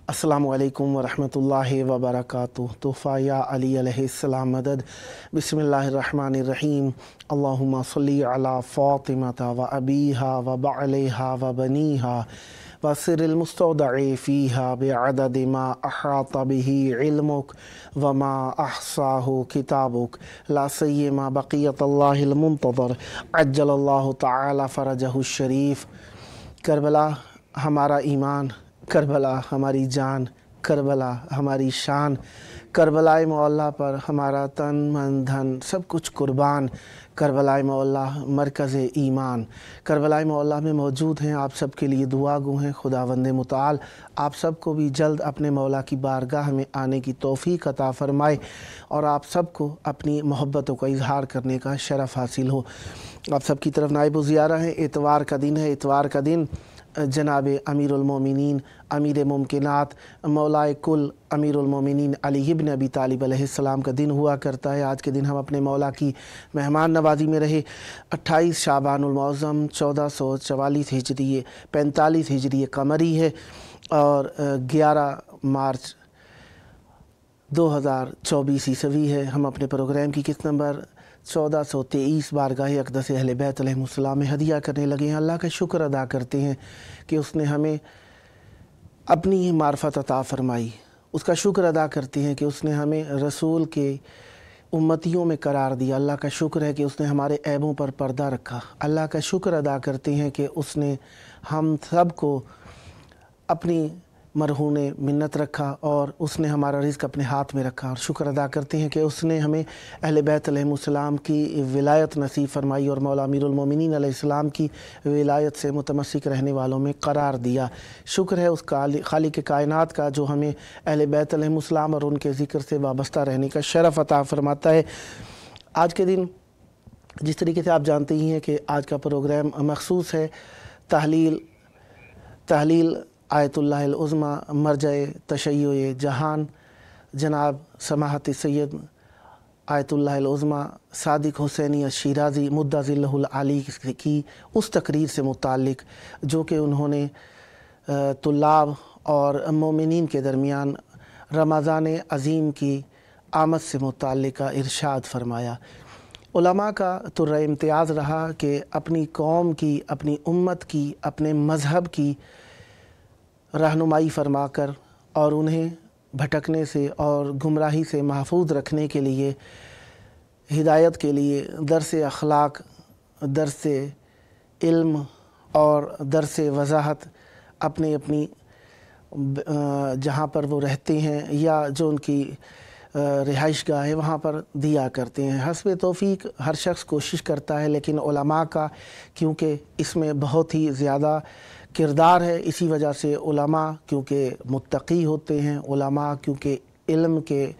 अस्सलामु अलैकुम वरहमतुल्लाहि वबरकातुहू। तोहफ़ा या अली अलैहिस्सलाम मदद। बिस्मिल्लाहिर्रहमानिर्रहीम। अल्लाहुम्मा सल्ली अला फ़ातिमता व अबीहा व बअलिहा व बनीहा व सिरिल मुस्तौदअ फ़ीहा बिअददि मा अहाता बिही इल्मुक व मा अहसाहु किताबुक ला सय्यमा बक़ियतुल्लाहिल मुंतज़र अज्जलल्लाहु तआला फ़रजहु शरीफ। करबला हमारा ईमान, करबला हमारी जान, करबला हमारी शान, करबलाए मौला पर हमारा तन मन धन सब कुछ कुर्बान। करबलाए मौला मरकज़ ईमान, करबलाए मौला में मौजूद हैं। आप सब के लिए दुआ गो हैं। खुदावंद मुताल आप सबको भी जल्द अपने मौला की बारगाह में आने की तौफ़ीक़ अता फ़रमाए और आप सबको अपनी मोहब्बतों का इजहार करने का शरफ़ हासिल हो। आप सब की तरफ नाइब ज़ियारा है। इतवार का दिन है। इतवार का दिन जनाब अमीरुल मोमिनीन अमीर मुमकिनात मौलाए कुल अमीरुल मोमिनीन अली इब्न अबी तालिब अलैहिस्सलाम का दिन हुआ करता है। आज के दिन हम अपने मौला की मेहमान नवाजी में रहे। 28 शाबानुल मुअज़्ज़म 1444 हिजरी 45 हिजरी कमरी है और 11 मार्च 2024 ईस्वी है। हम अपने प्रोग्राम की किस्त नंबर 1423 बारगाह अक़दस अहले बैत अलैहिमुस्सलाम में हदिया करने लगे हैं। अल्लाह का शुक्र अदा करते हैं कि उसने हमें अपनी मार्फत अता फ़रमाई। उसका शुक्र अदा करते हैं कि उसने हमें रसूल के उम्मतियों में करार दिया। अल्लाह का शुक्र है कि उसने हमारे ऐबों पर पर्दा रखा। अल्लाह का शुक्र अदा करते हैं कि उसने हम सब को अपनी मरहून मिन्नत रखा और उसने हमारा रिज़्क़ अपने हाथ में रखा। और शुक्र अदा करते हैं कि उसने हमें अहले बैत अलैहिमुस्सलाम की विलायत नसीब फ़रमाई और मौला अमीरुल मोमिनीन अलैहिस्सलाम की विलायत से मुतमस्सिक रहने वालों में करार दिया। शुक्र है उस खालिक कायनात का जो हमें अहले बैत अलैहिमुस्सलाम और उनके ज़िक्र से वाबस्ता रहने का शरफ़ अता फ़रमाता है। आज के दिन जिस तरीके से आप जानते ही हैं कि आज का प्रोग्राम मखसूस है तहलील आयतुल्लाहिल उज़्मा मरजए तशय्युए जहान जनाब समाहत सैयद आयतुल्लाहिल उज़्मा सादिक हुसैनी अश-शिराज़ी मुद्दज़िल्लहुल आली की उस तकरीर से मुताल्लिक़ जो कि उन्होंने तुल्लाब और मोमिनीन के दरमियान रमज़ान अज़ीम की आमद से मुताल्लिक़ इरशाद फ़रमाया। उलमा का तुर्रा इम्तियाज़ रहा कि अपनी कौम की, अपनी उम्मत की, अपने मज़हब की रहनुमाई फरमाकर और उन्हें भटकने से और गुमराही से महफूज रखने के लिए, हिदायत के लिए दर्स अखलाक, दर्स इल्म और दर्स वज़ाहत अपनी अपनी जहाँ पर वो रहते हैं या जो उनकी रिहाइशगाह है वहाँ पर दिया करते हैं। हस्ब तौफ़ीक़ हर शख्स कोशिश करता है, लेकिन उलमा का क्योंकि इसमें बहुत ही ज़्यादा किरदार है, इसी वजह से उलमा क्योंकि मुत्तक़ी होते हैं, उलमा क्योंकि इल्म के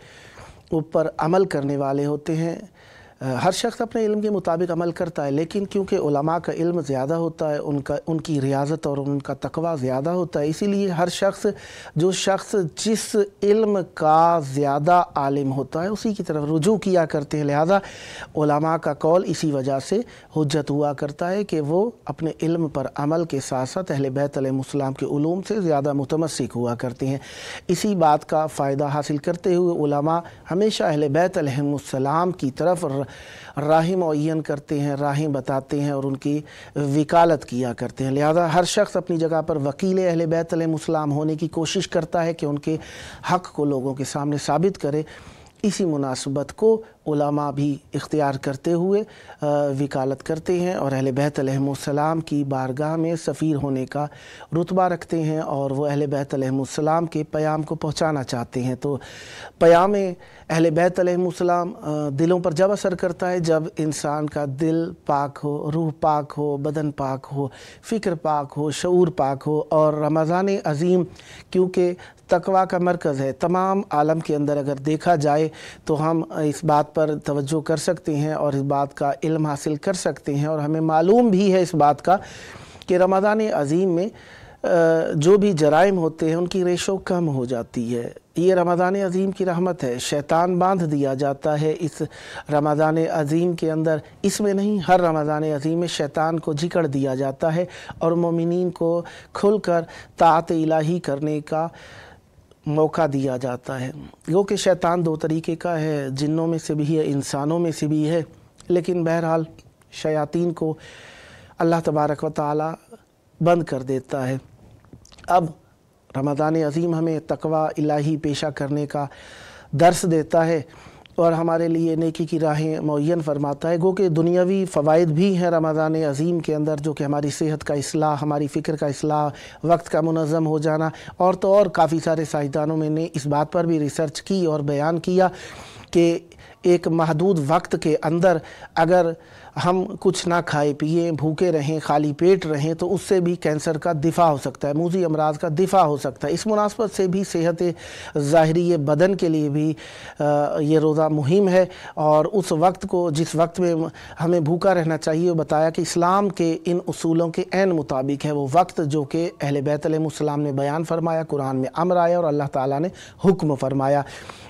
ऊपर अमल करने वाले होते हैं। हर शख्स अपने इल्म के मुताबिक अमल करता है, लेकिन क्योंकि उलमा का इल्म ज़्यादा होता है, उनकी रियाज़त और उनका तक़वा ज़्यादा होता है, इसीलिए हर शख्स जिस इल्म का ज़्यादा आलिम होता है उसी की तरफ रुजू किया करते हैं। लिहाजा उलमा का कौल इसी वजह से हुज्जत हुआ करता है कि वो अपने इल्म पर अमल के साथ साथ अहले बैत अलैहिमुस्सलाम के उलूम से ज़्यादा मुतमस्सिक हुआ करते हैं। इसी बात का फ़ायदा हासिल करते हुए उलमा हमेशा अहले बैत अलैहिमुस्सलाम की तरफ राहें मुअय्यन करते हैं, राहें बताते हैं और उनकी वकालत किया करते हैं। लिहाजा हर शख्स अपनी जगह पर वकील अहले बैत अलैहिमुस्सलाम होने की कोशिश करता है कि उनके हक़ को लोगों के सामने साबित करे। इसी मुनासबत को उलमा भी इख्तियार करते हुए वकालत करते हैं और अहले बैत अलैहिमुस्सलाम की बारगाह में सफ़ीर होने का रुतबा रखते हैं और वो अहले बैत अलैहिमुस्सलाम के पैगाम को पहुँचाना चाहते हैं। तो पैगाम अहले बैत अलैहिमुस्सलाम दिलों पर जब असर करता है जब इंसान का दिल पाक हो, रूह पाक हो, बदन पाक हो, फ़िक्र पाक हो, शऊर पाक हो। और रमज़ान अज़ीम क्योंकि तक़वा का मरकज़ है तमाम आलम के अंदर, अगर देखा जाए तो हम इस बात पर तवज्जो कर सकते हैं और इस बात का इल्म हासिल कर सकते हैं और हमें मालूम भी है इस बात का कि रमज़ान अज़ीम में जो भी जराइम होते हैं उनकी रेशो कम हो जाती है। ये रमज़ान अज़ीम की रहमत है। शैतान बांध दिया जाता है इस रमज़ान अज़ीम के अंदर, इसमें नहीं, हर रमज़ान अज़ीम में शैतान को जिकड़ दिया जाता है और मोमिनीन को खुल कर ताअत इलाही करने का موقع دیا جاتا ہے۔ گو کہ شیطان دو طریقے کا ہے، جنوں میں سے بھی ہے، انسانوں میں سے بھی ہے، لیکن بہرحال شیاطین کو اللہ تبارک و تعالی بند کر دیتا ہے۔ اب رمضان عظیم ہمیں تقوی الہی پیشہ کرنے کا درس دیتا ہے اور ہمارے لیے نیکی کی راہیں معین فرماتا ہے۔ گو کہ دنیاوی فوائد بھی ہیں رمضان عظیم کے اندر، جو کہ ہماری صحت کا اصلاح، ہماری فکر کا اصلاح، وقت کا منظم ہو جانا، اور تو اور کافی سارے سائنسدانوں میں نے اس بات پر بھی ریسرچ کی اور بیان کیا کہ ایک محدود وقت کے اندر اگر ہم کچھ نہ کھائے پیے، بھوکے رہیں، خالی پیٹ رہیں، تو اس سے بھی کینسر کا دفاع ہو سکتا ہے، موذی امراض کا دفاع ہو سکتا ہے۔ اس مناسبت سے بھی صحت ظاہری بدن کے لیے بھی یہ روزہ مہم ہے، اور اس وقت کو جس وقت میں ہمیں بھوکا رہنا چاہیے، وہ بتایا کہ اسلام کے ان اصولوں کے عین مطابق ہے وہ وقت جو کہ اہل بیت علیہ السلام نے بیان فرمایا، قرآن میں امر آیا اور اللہ تعالیٰ نے حکم فرمایا۔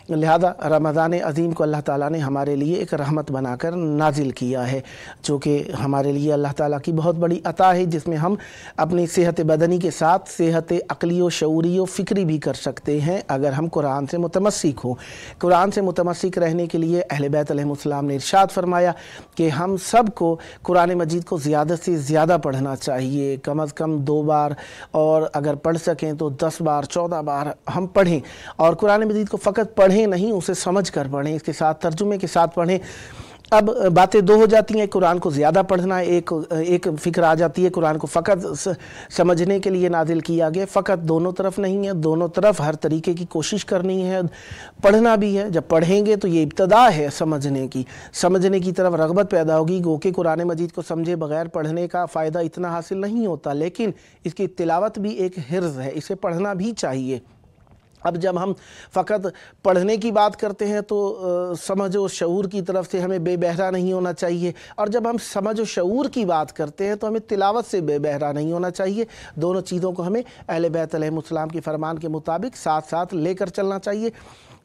لہذا رمضان عظیم کو اللہ تعالیٰ نے ہمارے لیے ایک رحمت بنا کر نازل کیا ہے، جو کہ ہمارے لیے اللہ تعالیٰ کی بہت بڑی عطا ہے، جس میں ہم اپنی صحت بدنی کے ساتھ صحت عقلی و شعوری و فکری بھی کر سکتے ہیں اگر ہم قرآن سے متمسک ہوں۔ قرآن سے متمسک رہنے کے لیے اہل بیت علیہ السلام نے ارشاد فرمایا کہ ہم سب کو قرآن مجید کو زیادہ سے زیادہ پڑھنا چاہیے، کم از کم 2 بار، اور اگر پڑھ سکیں تو 10 بار 14 بار ہم پڑھیں، اور قرآن مجید کو فقط پڑھیں نہیں، اسے سمجھ کر پڑھیں، اس کے ساتھ ترجمے کے ساتھ پڑھیں۔ اب باتیں دو ہو جاتی ہیں، قرآن کو زیادہ پڑھنا، ایک فکر آ جاتی ہے قرآن کو فقط سمجھنے کے لیے نازل کیا گیا، فقط دونوں طرف نہیں ہے، دونوں طرف ہر طریقے کی کوشش کرنی ہے، پڑھنا بھی ہے۔ جب پڑھیں گے تو یہ ابتدا ہے سمجھنے کی طرف رغبت پیدا ہوگی۔ گو کہ قرآن مجید کو سمجھے بغیر پڑھنے کا فائدہ اتنا حاصل نہیں ہوتا، لیکن اس کی تلاوت بھی ایک حرز ہے، اسے پڑھنا بھی چاہیے۔ اب جب ہم فقط پڑھنے کی بات کرتے ہیں تو سمجھ و شعور کی طرف سے ہمیں بے بہرا نہیں ہونا چاہیے، اور جب ہم سمجھ و شعور کی بات کرتے ہیں تو ہمیں تلاوت سے بے بہرا نہیں ہونا چاہیے۔ دونوں چیزوں کو ہمیں اہل بیت علیہ السلام کے فرمان کے مطابق ساتھ ساتھ لے کر چلنا چاہیے۔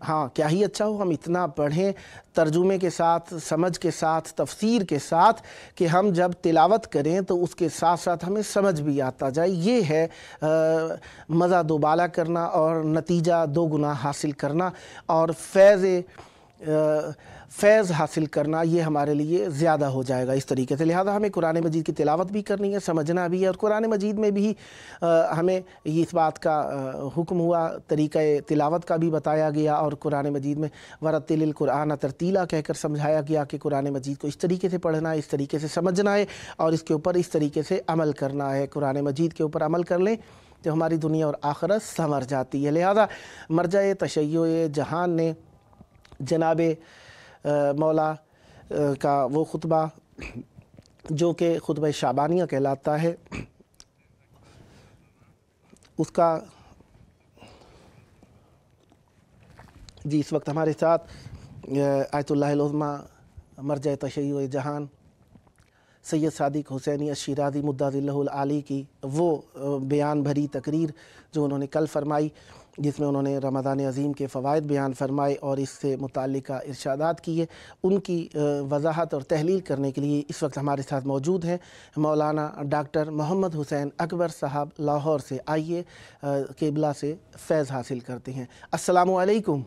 ہاں، کیا ہی اچھا ہو ہم اتنا پڑھیں ترجمے کے ساتھ، سمجھ کے ساتھ، تفسیر کے ساتھ، کہ ہم جب تلاوت کریں تو اس کے ساتھ ساتھ ہمیں سمجھ بھی آتا جائے۔ یہ ہے مزہ دوبالا کرنا اور نتیجہ 2 گنا حاصل کرنا، اور فیض حاصل کرنا، یہ ہمارے لیے زیادہ ہو جائے گا اس طریقے سے۔ لہذا ہمیں قرآن مجید کی تلاوت بھی کرنی ہے، سمجھنا بھی ہے، اور قرآن مجید میں بھی ہمیں اس بات کا حکم ہوا، طریقہ تلاوت کا بھی بتایا گیا، اور قرآن مجید میں ورتل القرآن ترتیلا کہہ کر سمجھایا گیا کہ قرآن مجید کو اس طریقے سے پڑھنا ہے، اس طریقے سے سمجھنا ہے، اور اس کے اوپر اس طریقے سے عمل کرنا ہے۔ قرآن مجید کے اوپر عمل کر لیں تو ہماری دنیا اور آخرت سنور جاتی ہے۔ لہذا مرجع تشیع جہان نے جناب مولا کا وہ خطبہ جو کہ خطبہ شعبانیہ کہلاتا ہے، اس کا جی اس وقت ہمارے ساتھ آیت اللہ العظمیٰ مرجع تشیع جہان سید صادق حسینی الشیرازی مدعا ذلہ العالی کی وہ بیان بھری تقریر جو انہوں نے کل فرمائی، جس میں انہوں نے رمضان عظیم کے فوائد بیان فرمائے اور اس سے متعلقہ ارشادات کیے، ان کی وضاحت اور تحلیل کرنے کے لیے اس وقت ہمارے ساتھ موجود ہیں مولانا ڈاکٹر محمد حسین اکبر صاحب لاہور سے۔ آئیے قبلہ سے فیض حاصل کرتے ہیں۔ السلام علیکم۔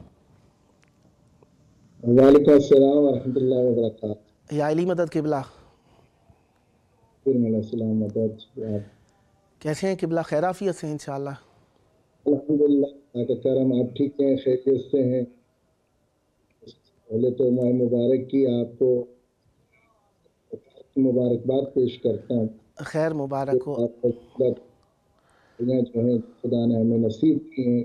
وعلیکم السلام ورحمۃ اللہ وبرکاتہ۔ یا علی مدد قبلہ۔ السلام علیکم۔ کیسے ہیں قبلہ؟ خیر عافیت سے انشاءاللہ؟ الحمدللہ، اللہ کا کرم، آپ ٹھیک ہیں، خیریت سے ہیں؟ پہلے تو ماہ مبارک کی آپ کو مبارکباد پیش کرتا ہوں۔ خیر مبارک ہو۔ آپ کو جو ہیں خدا نے ہمیں نصیب کی ہیں،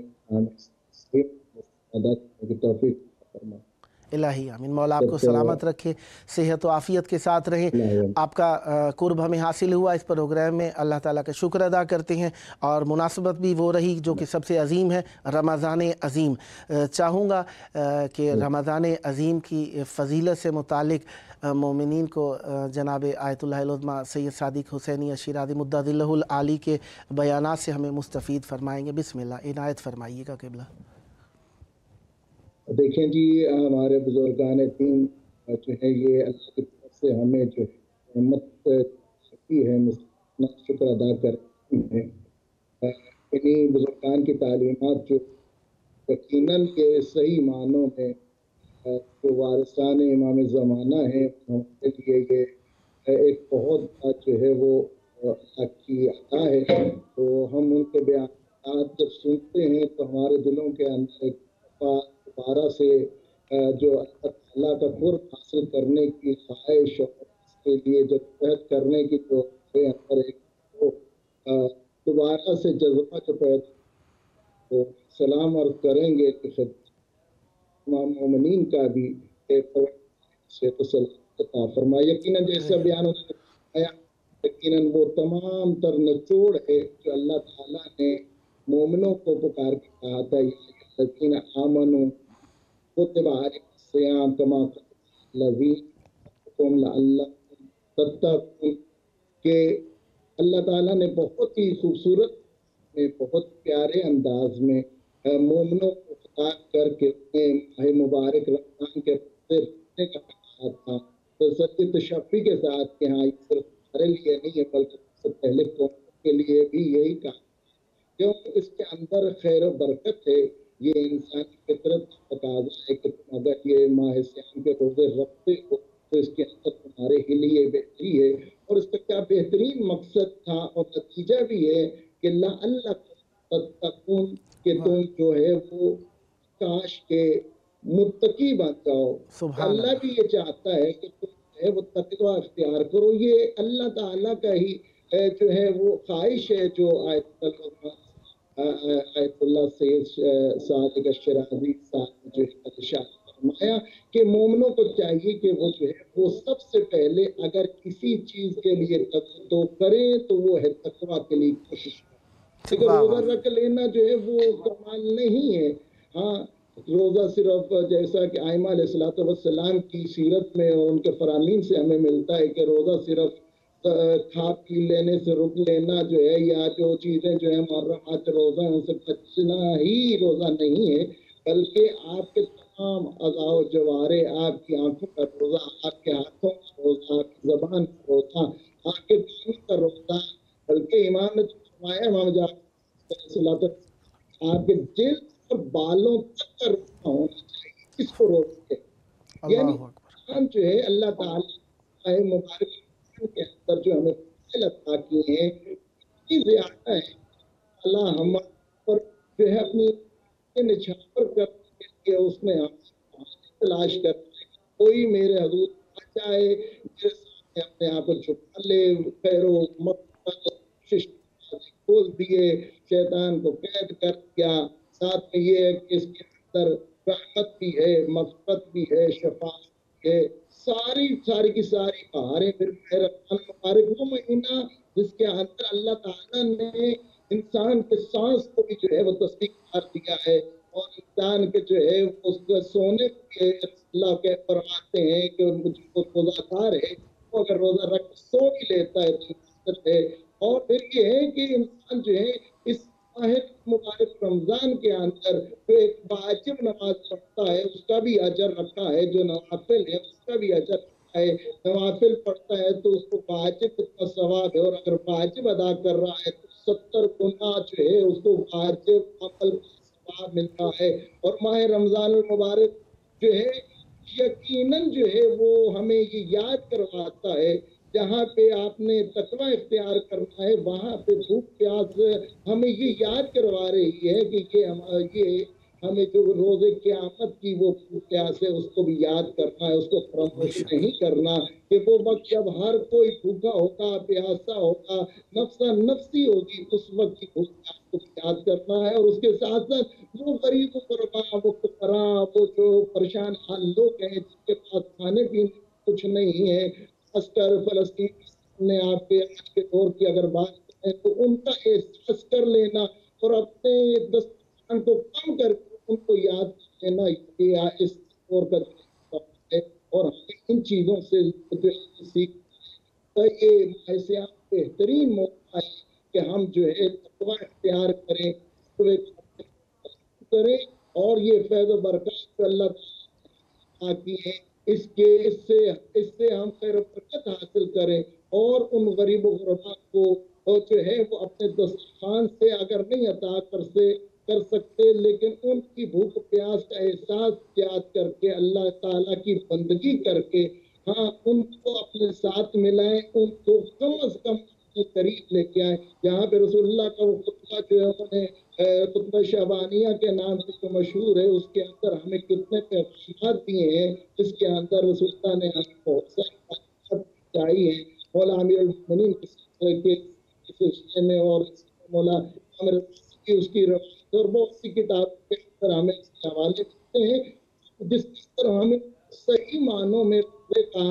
ادا کرنے کی توفیق فرمائے۔ الہی آمین۔ مولا آپ کو سلامت رکھے، صحت و عافیت کے ساتھ رہیں۔ آپ کا قرب ہمیں حاصل ہوا اس پروگرام میں، اللہ تعالیٰ کا شکر ادا کرتے ہیں، اور مناسبت بھی وہ رہی جو کہ سب سے عظیم ہے، رمضان عظیم۔ چاہوں گا کہ رمضان عظیم کی فضیلت سے متعلق مومنین کو جناب آیت اللہ العظمیٰ سید صادق حسینی الشیرازی مدعا ذلہ العالی کے بیانات سے ہمیں مستفید فرمائیں گے۔ بسم اللہ، عنایت فرمائیے گا قبلہ۔ دیکھیں جی، ہمارے بزرگان دین جو ہے یہ اللہ کی طرف سے ہمیں جو نعمت شکی ہے، شکر ادا کرتے ہیں۔ انہیں بزرگان کی تعلیمات جو یقیناً یہ صحیح معنوں میں جو وارثان امام زمانہ ہیں ہمارے لیے یہ ایک بہت بڑا جو ہے وہ اللہ کی عطا ہے. تو ہم ان کے بیانات جب سنتے ہیں تو ہمارے دلوں کے اندر ایک دوبارہ سے جو اللہ تعالیٰ کا قرب حاصل کرنے کی خواہش اور اس کے لیے جو جدوجہد کرنے کی جو ہمارے اندر ایک دوبارہ سے جذبہ جو پیدا تو سلام عرض کریں گے کہ تمام مومنین کا بھی عطا فرمائے. یقیناً جیسا بیان انہوں نے بتایا یقیناً وہ تمام تر نچوڑ ہے جو اللہ تعالیٰ نے مومنوں کو پکار کے کہا تھا یقین آمنو کتب علیکم الصیام کما کتب الذین لعلکم تتقون کہ اللہ تعالیٰ نے بہت ہی خوبصورت میں بہت پیارے انداز میں مومنوں کو خطاب کر کے انہیں ماہ مبارک رمضان کے روزے رکھنے کا کہا تھا. تو سچی تشفی کے ساتھ کہ ہاں یہ صرف ہمارے لیے نہیں ہے بلکہ سب سے پہلے قوموں کے لیے بھی یہی کہا کیوں اس کے اندر خیر و برکت ہے. یہ انسانی فطرت کا تقاضا ہے کہ تم اگر یہ ماہ سیام کے روزے رکھتے ہو تو اس کے اندر تمہارے ہی لیے بہتری ہے. اور اس کا کیا بہترین مقصد تھا اور نتیجہ بھی ہے کہ لعلکم تتقون کہ تم جو ہے وہ کاش کے متقی بن جاؤ. اللہ بھی یہ چاہتا ہے کہ تم جو ہے وہ تقوی اختیار کرو. یہ اللہ تعالیٰ کا ہی جو ہے وہ خواہش ہے جو آیت اللہ سید صادق الشرازی صاحب جو ہے ارشاد فرمایا کہ مومنوں کو چاہیے کہ وہ جو ہے وہ سب سے پہلے اگر کسی چیز کے لیے توجہ کریں تو وہ ہے تقوی کے لیے کوشش کریں. لیکن روزہ رکھ لینا جو ہے وہ کمال نہیں ہے. ہاں روزہ صرف جیسا کہ ائمہ علیہ السلام کی سیرت میں اور ان کے فرامین سے ہمیں ملتا ہے کہ روزہ صرف کھا پی لینے سے رک لینا جو ہے یا جو چیزیں جو ہے محرمات روزہ ان سے بچنا ہی روزہ نہیں ہے بلکہ آپ کے تمام اعضاء و جوارے آپ کی آنکھوں کا روزہ آپ کے ہاتھوں کا روزہ آپ کی زبان کا روزہ آپ کے دل کا روزہ بلکہ امام نے فرمایا امام جعفر آپ کے جلد اور بالوں تک کا روزہ ہونا چاہیے. اس کو روکتے یعنی انسان جو ہے اللہ تعالیٰ مبارک کے اندر جو ہمیں فضل عطا کیے ہیں اتنی زیادہ ہے. اللہ ہم پر جو ہے اپنی نچھاور کرنے کے لیے اس میں ہم تلاش کرتے ہیں. کوئی میرے حضور آ جائے میرے سامنے اپنے آپ کو چھپا لے خیر و کوشش کھول دیے شیطان کو قید کر دیا. ساتھ میں یہ ہے کہ اس کے اندر رحمت بھی ہے مغفرت بھی ہے شفاعت بھی ہے. ساری کی ساری بہاریں پھر رمضان مبارک وہ مہینہ جس کے اندر اللہ تعالیٰ نے انسان کے سانس کو بھی جو ہے وہ تصدیق کر دیا ہے اور انسان کے جو ہے اس کے سونے کے اللہ کے فرماتے ہیں کہ جو روزہ دار ہے وہ اگر روزہ رکھ سو بھی لیتا ہے تو ہے. اور پھر یہ ہے کہ انسان جو ہے اس ماہ مبارک رمضان کے اندر جو ایک واجب نماز پڑھتا ہے اس کا بھی اجر رکھا ہے. جو نوافل ہے اس کا بھی اجر رکھا ہے. نوافل پڑھتا ہے تو اس کو واجب کا ثواب ہے اور اگر واجب ادا کر رہا ہے تو 70 گنا جو ہے اس کو واجب عمل کا ثواب ملتا ہے. اور ماہ رمضان المبارک جو ہے یقیناً جو ہے وہ ہمیں یہ یاد کرواتا ہے جہاں پہ آپ نے تقوی اختیار کرنا ہے وہاں پہ بھوک پیاس ہمیں یہ یاد کروا رہی ہے کہ یہ ہمیں جو روزے قیامت کی وہ بھوک پیاس ہے اس کو بھی یاد کرنا ہے. اس کو فراموش نہیں کرنا کہ وہ وقت جب ہر کوئی بھوکا ہوگا پیاسا ہوگا نفسا نفسی ہوگی اس وقت کی بھوک پیاس کو یاد کرنا ہے. اور اس کے ساتھ ساتھ وہ غریب غربا وہ فقراء وہ جو پریشان حال لوگ ہیں جن کے پاس کھانے پینے کچھ نہیں ہے خاص کر فلسطین نے آپ کے آج کے دور کی اگر بات کریں تو ان کا احساس کر لینا اور اپنے دسترخوان کو کم کر کے ان کو یاد لینا یہ اس دور کا ہے. اور ہمیں ان چیزوں سے سیکھ یہ ایسے بہترین موقع ہے کہ ہم جو ہے تقوی اختیار کریں اور یہ فیض و برکات اللہ تعالیٰ کی ہے اس سے ہم خیر و برکت حاصل کریں اور ان غریب و غربا کو جو ہے وہ اپنے دسترخوان سے اگر نہیں عطا कर सकते, लेकिन उनकी भूख प्यास का एहसास याद करके, अल्लाह ताला की बंदगी करके, हाँ, उनको अपने साथ मिलाएं, उनको कम अज कम अपने करीब लेके आए। यहाँ पे रसूलुल्लाह का वो खुतबा जो है उन्होंने खुतबा शाबानिया के नाम से जो मशहूर है, उसके अंदर हमें कितने पैगाम दिए हैं, जिसके अंदर रसूलुल्लाह ने हमें बहुत सारी बातें बताई हैं। मौला अमीरुल मोमिनीन के सिलसिले में और मौला आमिर की उसकी रवायत और बहुत सी किताबों के अंदर हमें इसके हवाले मिलते हैं, जिसके अंदर हमें सही मानों में रोजे का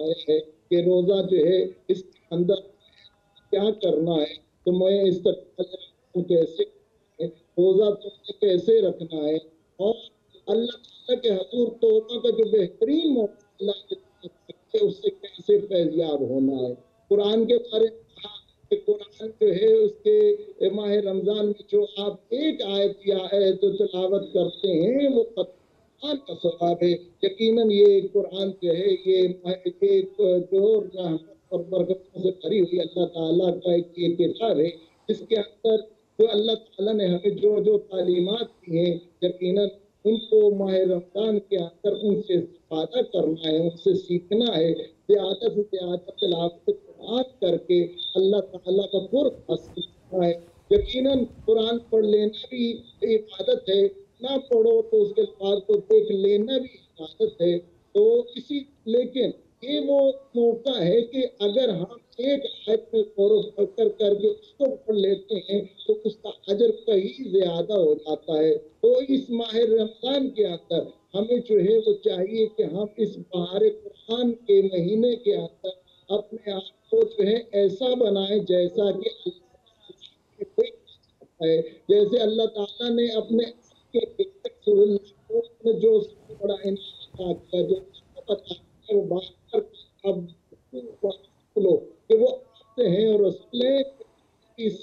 है कि रोजा जो है इसके अंदर क्या करना है, तो मैं इस्तेमाल कैसे, रोजा तुमने कैसे रखना है, और अल्लाह ताला के हजूर तौबा का जो बेहतरीन मौका अल्लाह ने दिया है, उससे कैसे फैज़याब होना है। कुरान के बारे में कहा कि कुरान जो है उसके माह रमजान में जो आप एक आयत या जो तिलावत करते हैं वो कुरान का सवाब है। यकीनन ये कुरान जो है ये जो रहमत और बरकतों से भरी हुई अल्लाह ताला का एक ये किताब है, जिसके अंदर जो अल्लाह ताला ने हमें जो जो तालीमात दी हैं, यकीनन उनको माह रमजान के अंदर उनसे इस्तेफादा करना है, उनसे सीखना है, ज़्यादा से ज़्यादा तिलावत कुरान करके अल्लाह ताला का कुर्ब हासिल करना है। यकीनन कुरान पढ़ लेना भी इबादत है, ना पढ़ो तो उसके बाद को देख लेना भी इबादत है। तो इसी लेकिन ये वो मौका है कि अगर हम एक आयत में गौर फकर करके उसको पढ़ लेते हैं तो उसका अजर कहीं ज्यादा हो जाता है। तो इस माह रमजान के अंदर हमें जो है वो चाहिए कि हम इस बहार कुरान के महीने के अंदर अपने आप को जो है ऐसा बनाए जैसा कि है, जैसे अल्लाह ताला ने अपने जो बड़ा इनाम किया, जो पता है वो बात अब लो कि वो आते हैं और रसूल इस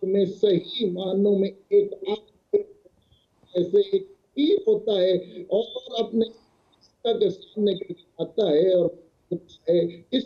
में सही मानों में एक ऐसे एक पीर होता है और अपने के सामने आता है और है। इस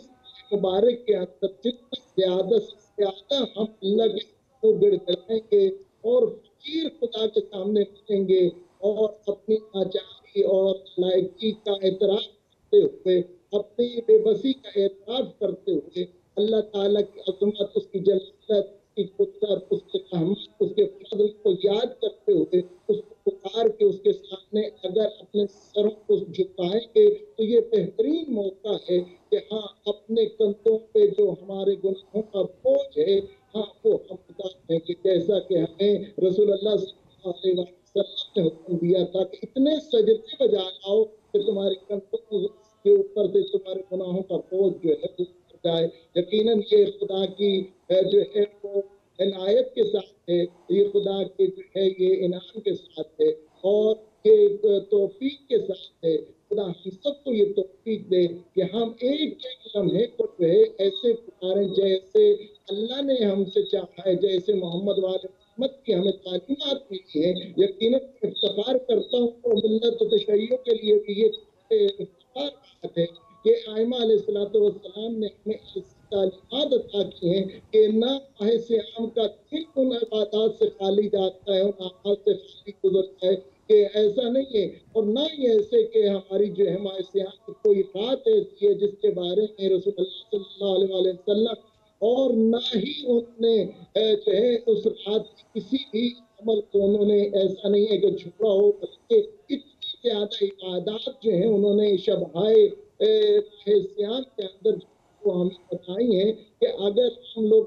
मुबारक के अंदर जितना ज्यादा से ज्यादा हम अल्लाह के गिड़गिड़ाएंगे और फकीर खुदा के सामने बैठेंगे और अपनी नाचारी और लायकी का एतराफ करते हुए, अपनी बेबसी का एतराफ करते हुए, अल्लाह ताला की अजमत, उसकी जलालत, उसकी कुदरत, उसके रहमत, उसके फजल को याद करते हुए, उसको पुकार के उसके सामने अगर अपने सरों को झुकाएंगे तो ये बेहतरीन मौका है कि हाँ, अपने कंधों पे जो हमारे गुनाहों का बोझ है, हाँ, वो हम उतार दें। कि जैसा कि हमें रसूलुल्लाह सल्लल्लाहु अलैहि वसल्लम ने हुक्म दिया था कि इतने सजदे बजा लाओ कि तुम्हारे कंधों के ऊपर से तुम्हारे गुनाहों का बोझ जो है वो उतर जाए। यकीनन ये खुदा की जो है वो इनायत के साथ है, ये खुदा के जो है ये इनाम के साथ है और ये तौफीक के साथ है। खुदा हम सबको ये तौफीक दे कि हम एक एक लम्हे को जो है ऐसे पुकारें जैसे अल्लाह ने हमसे चाहा है, जैसे मोहम्मद वाले मोहम्मद की हमें तालीमात मिली है। यकीनन इफ्तिखार करता हूँ और मिल्लत तशय्युओ के लिए भी ये इफ्तिखार बात है कि आइमा अलैहिस्सलाम ने हमें ऐसी तालीमात अता की हैं कि ना माह सियाम का दिन उन इबादत से खाली जाता है, उन अमाल से खाली गुजरता है, कि ऐसा नहीं है। और ना ही ऐसे कि हमारी जो है माह सियाम की कोई रात ऐसी है जिसके बारे में रसूलुल्लाह सल्लल्लाहु अलैहि वसल्लम और ना ही उन्होंने जो है उस रात की किसी भी अमल को उन्होंने ऐसा नहीं है कि छोड़ा हो, बल्कि इतनी ज्यादा इबादत जो है उन्होंने शबहाए सियाम के अंदर जो हमें बताई है कि अगर हम लोग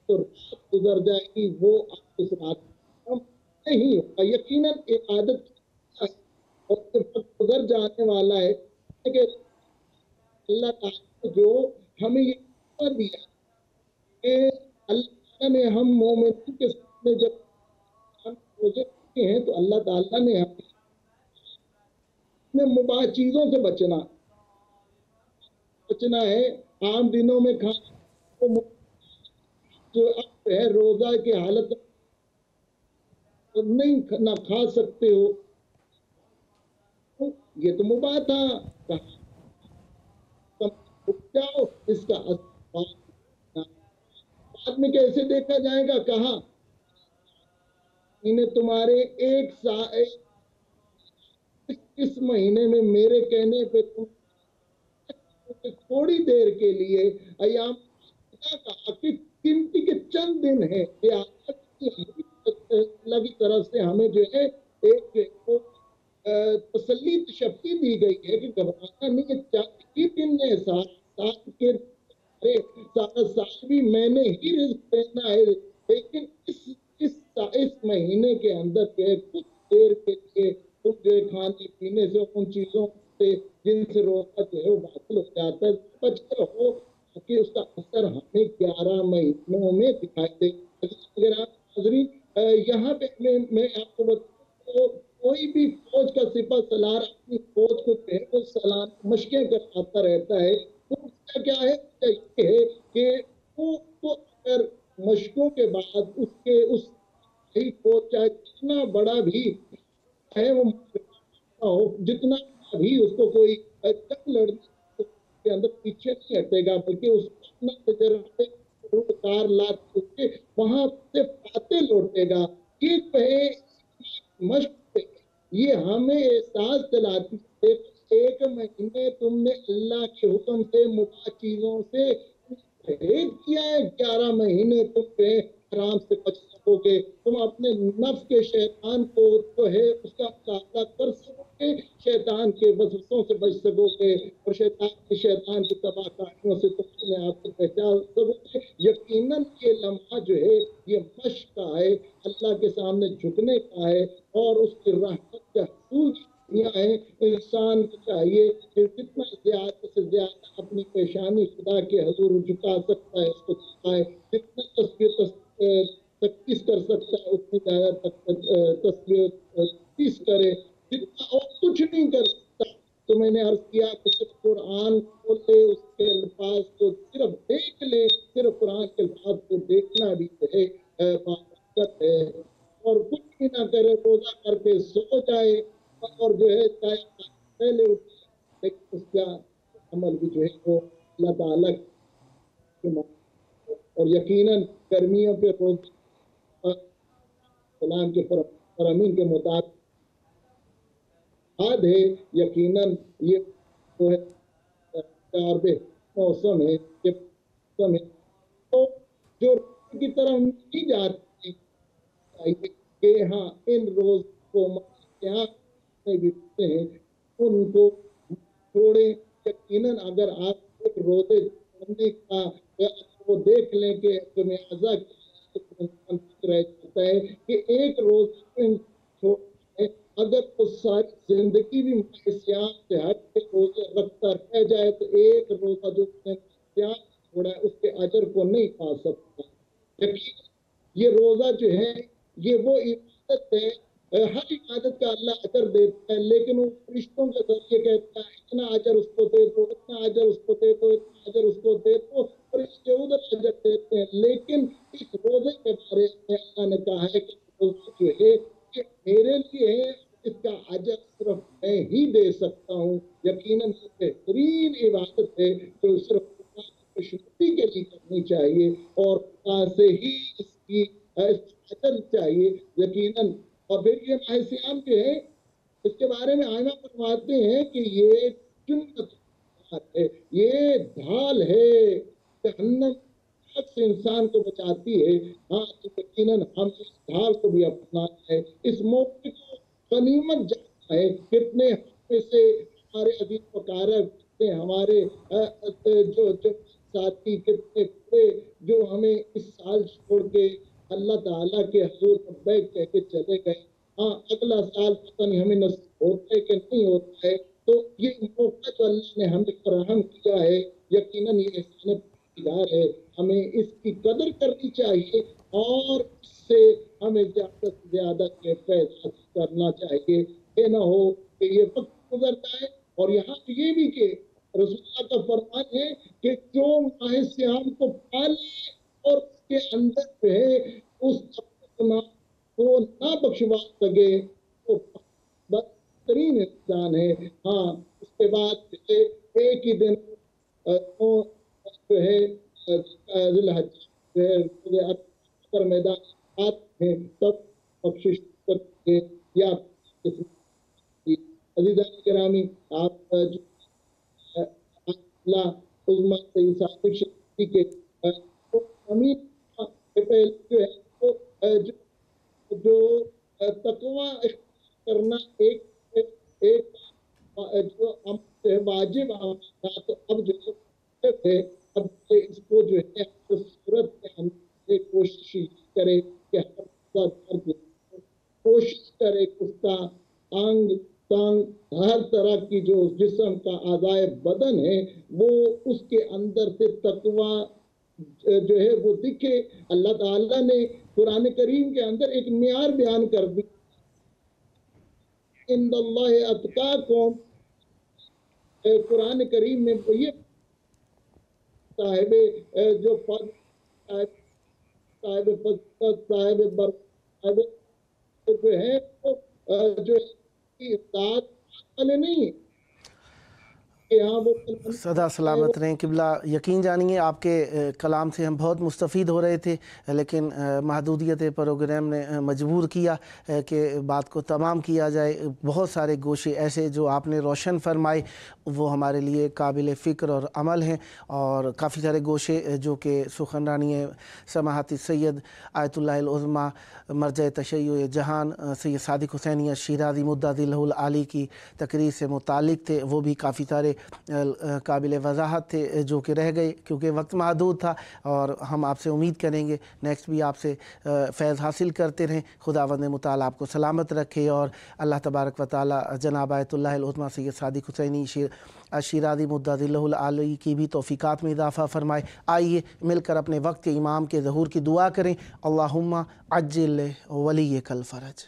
तो रात गुजर जाएगी, वो आप इस रात नहीं होगा। यकीनन इबादत और वक्त गुजर जाने वाला है कि अल्लाह ताला ने जो हमें ये दिया कि अल्लाह ने हम मोमिन के सामने जब हम रोजे रखते हैं तो अल्लाह ताला ने हमें मुबाह चीजों से बचना है। आम दिनों में खाना जो अब है रोजा की हालत नहीं ना खा सकते हो, तो ये तो मुबाह था, जाओ इसका बाद में कैसे देखा जाएगा, कहा महीने तुम्हारे इस महीने में मेरे कहने पे तुम थोड़ी देर के लिए अयाम कहा कि गिनती के चंद दिन है, ये अल्लाह की तरफ से हमें जो है एक तसल्ली शक्ति दी गई है कि घबराना नहीं है, 4 ही दिन है, सात के अरे सारा साल भी मैंने ही रिस्क देना है, लेकिन इस महीने के अंदर जो है कुछ देर के लिए तुम जो है खाने पीने से उन चीजों से जिनसे रोका जो है वो बातिल हो जाता है, बच कर हो ताकि उसका असर हमें 11 महीनों में दिखाई दे। अगर आप नाज़रीन यहाँ पे मैं आपको बताऊं तो कोई भी फौज का सिपा सलार अपनी फौज को जो है वो सलाम मशकें कराता रहता है, तो उसका क्या है, ये है कि वो तो अगर मशकों के बाद उसके उस फौज चाहे जितना बड़ा भी है वो हो, जितना भी उसको कोई जंग लड़ने के अंदर पीछे नहीं हटेगा, बल्कि उसको अपना तजर्बा कार लाके वहां से फाते लौटेगा। ये कहे मश्क ये हमें एहसास दिलाती है, एक महीने तुमने अल्लाह के हुक्म से मुबाह चीजों से परहेज किया है, 11 महीने तुम पे आराम से बच सकोगे, तुम अपने नफ्स के शैतान को जो है उसका मुकाबला कर सकोगे, शैतान के वसवसों से बच सकोगे और शैतान की तबाहकारियों से तुम अपने आप को पहचान सकोगे। यकीनन ये लम्हा जो है ये मश्क का है, अल्लाह के सामने झुकने का है और उसकी रहमत का हसूल है। इंसान को चाहिए कि जितना ज्यादा से ज्यादा अपनी पेशानी खुदा के हजूर झुका सकता है उसको झुकाए, जितना तस्वीर कर सकता है उतनी ज्यादा तस्वीर करे, जितना और कुछ नहीं कर सकता। तो मैंने अर्ज किया कि सिर्फ कुरान खोले, उसके अल्फाज को सिर्फ देख ले, सिर्फ कुरान के अल्फाज को देखना भी जो है बाबरकत है, और कुछ भी ना करे, रोजा करके सो जाए और जो है चाहे पहले उठे, लेकिन उसका अमल भी जो है वो अल्लाह ताला और यकीनन गर्मियों के रोज सलाम के फरमीन के मुताबिक है, यकीनन ये जो है मौसम है, ये मौसम है तो जो की तरफ नहीं जाती कि हाँ इन रोज को यहाँ गिरते हैं उनको छोड़े। यकीनन अगर आप एक रोजे छोड़ने का वो देख लें कि रह जाता है कि एक रोज छोड़, अगर वो सारी जिंदगी भी सियाम से हट के रोजे रखता रह जाए तो एक रोजा जो सियाम छोड़ा है उसके अजर को नहीं पा सकता। यकीन ये रोजा जो है ये वो इबादत है, हर इबादत का अल्लाह अजर देता है, लेकिन वो फरिश्तों के जरिए कहता है इतना अजर उसको दे दो, इतना अजर उसको दे दो, इतना अजर उसको दे दो, फरिश्ते उधर अजर देते हैं। लेकिन इस रोजे के बारे में अल्लाह ने कहा है कि रोजा जो है कि मेरे लिए है, इसका अजर सिर्फ मैं ही दे सकता हूँ। यकीनन बेहतरीन इबादत है जो सिर्फ खुशनुदी के लिए करनी चाहिए और खुदा से ही इसकी अजर चाहिए यकीनन। और फिर ये माह सियाम जो है इसके बारे में आयमा फरमाते हैं कि ये जुन्नत है, ये ढाल है, जहन्नम से इंसान को बचाती है। हाँ तो यकीनन हम इस ढाल को भी अपनाना है, इस मौके को गनीमत जानना है। कितने में से हमारे अजीज वकारब, कितने हमारे जो साथी, कितने पूरे जो हमें इस साल छोड़ के अल्लाह ताला के हजूर लब्बैक कह के चले गए। हाँ अगला साल पता नहीं हमें नसीब होता है कि नहीं होता है, तो ये मौका जो अल्लाह ने हमें फराहम किया है यकीनन ये एहसान है, हमें इसकी कदर करनी चाहिए और इससे हमें ज्यादा से ज्यादा पैसा करना चाहिए। ये ना हो कि ये वक्त गुजरता है और यहाँ ये भी कि रसूलुल्लाह का फरमान है कि जो माह सियाम को पाले और उसके अंदर जो है उस को ना बख्शवा सके तो बदतरीन इंसान है। हाँ उसके बाद एक ही दिन जो है मैदान में तब बख्शिश करके या अज़ीज़ान किरामी आप जो अल्लाह उज़्मा सईद सादिक शरीफ़ी के अमीन के पहले जो है वो जो तकवा करना एक एक जो हम वाजिब था, तो अब जो है अब इसको जो है सूरत में हम कोशिश करें कि कोशिश करे उसका अंग तंग हर तरह की जो जिस्म का आज़ाए बदन है वो उसके अंदर से तकवा जो है वो दिखे। अल्लाह ताला ने कुरान करीम के अंदर एक मियार बयान कर दी, इन्नल्लाह अत्काकुम, कुरान करीम में ये साहिब जो पद साहिब पद साहिब बर साहिब जो है वो जो इस्ताद वाले नहीं है कि हाँ वो सदा सलामत रहें किबला। यकीन जानिए आपके कलाम से हम बहुत मुस्तफ़ीद हो रहे थे, लेकिन महदूदियत प्रोग्राम ने मजबूर किया कि बात को तमाम किया जाए। बहुत सारे गोशे ऐसे जो आपने रोशन फरमाए वो हमारे लिए काबिल फ़िक्र और अमल हैं, और काफ़ी सारे गोशे जो कि सुखनरानी समाहती सैयद आयतुल्लाहिल उज़्मा मरजा तशय्युए जहान सैयद सादिक हुसैनी शिराज़ी मुद्दतिल्लाहुल आली की तकरीर से मुतालिक थे, वो भी काफ़ी सारे काबिल वज़ाहत थे जो कि रह गए क्योंकि वक्त महदूद था। और हम आपसे उम्मीद करेंगे नेक्स्ट भी आपसे फैज़ हासिल करते रहें। खुदावंद मुताला आपको सलामत रखे और अल्लाह तबारक व तआला जनाब आयतुल्लाहिल उज़्मा सैयद सादिक हुसैनी शिराज़ी मुद्दतिल्लाहुल आली की भी तौफ़ीक़ात में इज़ाफ़ा फ़रमाए। आइए मिलकर अपने वक्त के इमाम के ज़हूर की दुआ करें। अल्लाहुम्मा अज्जिल वलिय्यकल फ़रज।